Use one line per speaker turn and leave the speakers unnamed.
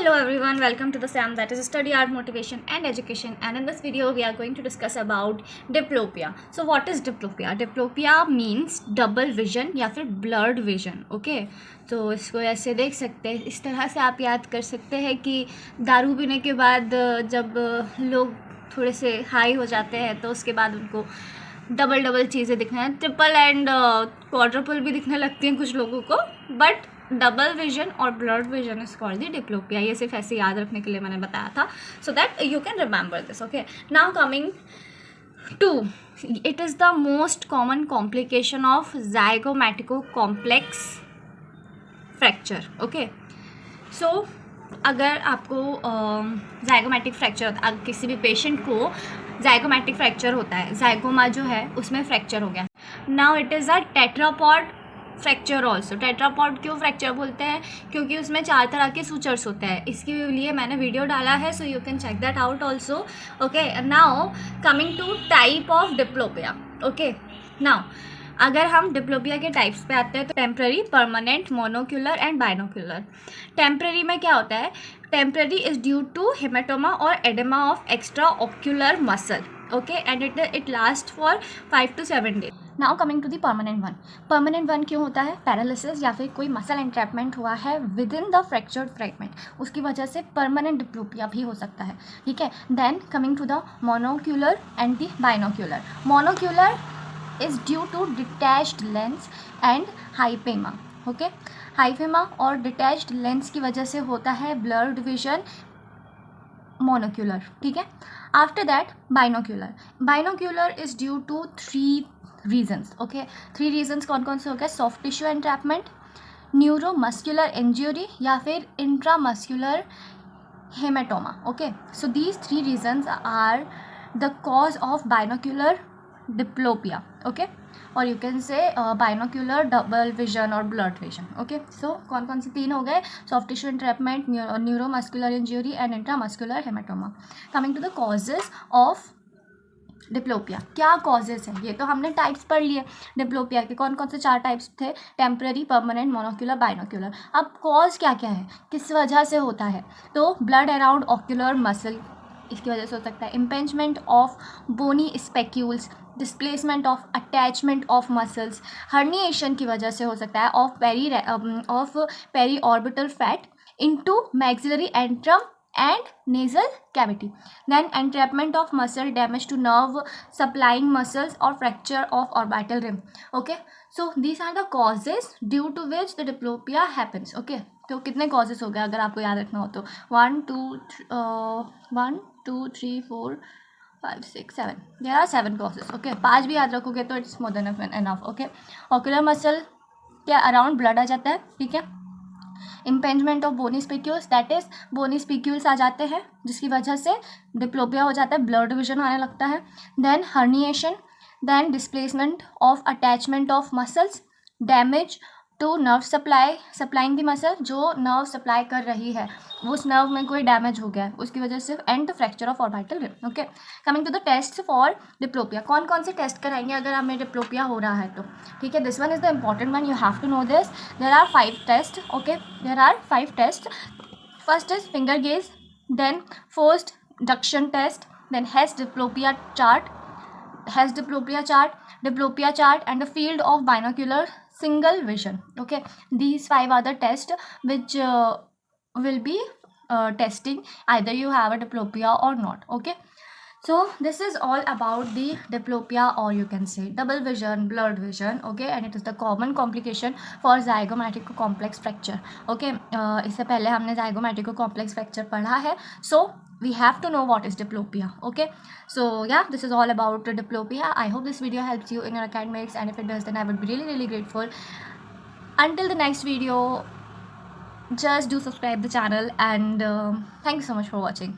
Hello everyone, welcome to the SAM, that is Study Art Motivation and Education, and in this video we are going to discuss about diplopia. So what is diplopia? Diplopia means double vision या फिर blurred vision. Okay, तो इसको ऐसे देख सकते हैं, इस तरह से आप याद कर सकते हैं कि दारू पीने के बाद जब लोग थोड़े से हाई हो जाते हैं तो उसके बाद उनको डबल चीज़ें दिखना है, ट्रिपल एंड क्वाड्रपल भी दिखने लगती हैं कुछ लोगों को, बट डबल विजन और blurred vision is called the diplopia. ये सिर्फ ऐसे याद रखने के लिए मैंने बताया था, so that you can remember this. Okay, now coming to, it is the most common complication of zygomatico complex fracture. Okay, so अगर आपको जाइगोमैटिक फ्रैक्चर, किसी भी पेशेंट को जाइगोमैटिक फ्रैक्चर होता है, जाइगोमा जो है उसमें फ्रैक्चर हो गया, now it is a tetrapod fracture also. Tetrapod क्यों फ्रैक्चर बोलते हैं? क्योंकि उसमें 4 तरह के सूचर्स होते हैं. इसके लिए मैंने वीडियो डाला है, so you can check that out also. Okay, now coming to type of diplopia. Okay, now अगर हम डिप्लोपिया के टाइप्स पे आते हैं तो temporary, permanent, monocular and binocular. Temporary में क्या होता है? Temporary is due to haematoma और oedema of extra ocular muscle. Okay, and it last for 5 to 7 days. Now coming to the permanent one. Permanent one क्यों होता है? Paralysis या फिर कोई मसल एंट्रैपमेंट हुआ है with in the fractured fragment, उसकी वजह से परमानेंट डिप्लोपिया भी हो सकता है. ठीक है, then coming to the monocular and the binocular. Monocular is due to detached lens and hyphaema. Okay, hyphaema और डिटैच्ड लेंस की वजह से होता है ब्लर्ड विजन, मोनोक्यूलर. ठीक है, after that binocular. Binocular is due to 3 reasons. Okay, 3 reasons कौन कौन से हो गए? Soft tissue entrapment, neuromuscular injury या फिर intramuscular haematoma. Okay, so these 3 reasons are the cause of binocular diplopia. Okay, और you can say binocular double vision और blurred vision. Okay, so कौन कौन से 3 हो गए? Soft tissue entrapment, neuromuscular injury and intramuscular haematoma. Coming to the causes of diplopia. क्या causes हैं? ये तो हमने टाइप्स पढ़ लिए डिप्लोपिया के. कौन कौन से 4 टाइप्स थे? Temporary, permanent, monocular, binocular. अब कॉज क्या क्या है, किस वजह से होता है? तो ब्लड अराउंड ऑक्यूलर मसल, इसकी वजह से हो सकता है. Impingement of bony spicules, displacement of attachment of muscles, herniation की वजह से हो सकता है. Of periorbital fat into maxillary antrum and nasal cavity. Then entrapment of muscle, damage to nerve supplying muscles or fracture of orbital rim. Okay, so these are the causes due to which the diplopia happens. Okay, तो कितने causes हो गए अगर आपको याद रखना हो तो? 1 2 3 4 5 6 7. There are 7 causes. Okay, 5 भी याद रखोगे तो it's more than enough. Okay, ocular muscle के अराउंड ब्लड आ जाता है. ठीक है, impingement of bony spicules, that is bony spicules आ जाते हैं जिसकी वजह से डिप्लोपिया हो जाता है, ब्लड विजन आने लगता है. Then herniation, then displacement of attachment of muscles, damage to nerve supplying the muscle. जो नर्व सप्लाई कर रही है उस नर्व में कोई डैमेज हो गया है उसकी वजह से, and fracture of orbital rim. Okay, coming to the test for diplopia. कौन कौन से टेस्ट कराएंगे अगर हमें डिप्लोपिया हो रहा है तो? ठीक है, this one is the important one, you have to know this. There are 5 test. Okay, there are 5 test. First is finger gaze, then forced duction test, then Hess diplopia chart, diplopia chart and the field of binocular single vision. Okay, these 5 are the tests which will be testing either you have a diplopia or not. Okay, so this is all about the diplopia, or you can say double vision, blurred vision. Okay, and it is the common complication for zygomatic complex fracture. Okay, इससे पहले हमने zygomatic complex fracture पढ़ा है, so we have to know what is diplopia. Okay, so yeah, this is all about diplopia. I hope this video helps you in your academics, and if it does, then I would be really grateful. Until the next video, just do subscribe the channel, and thank you so much for watching.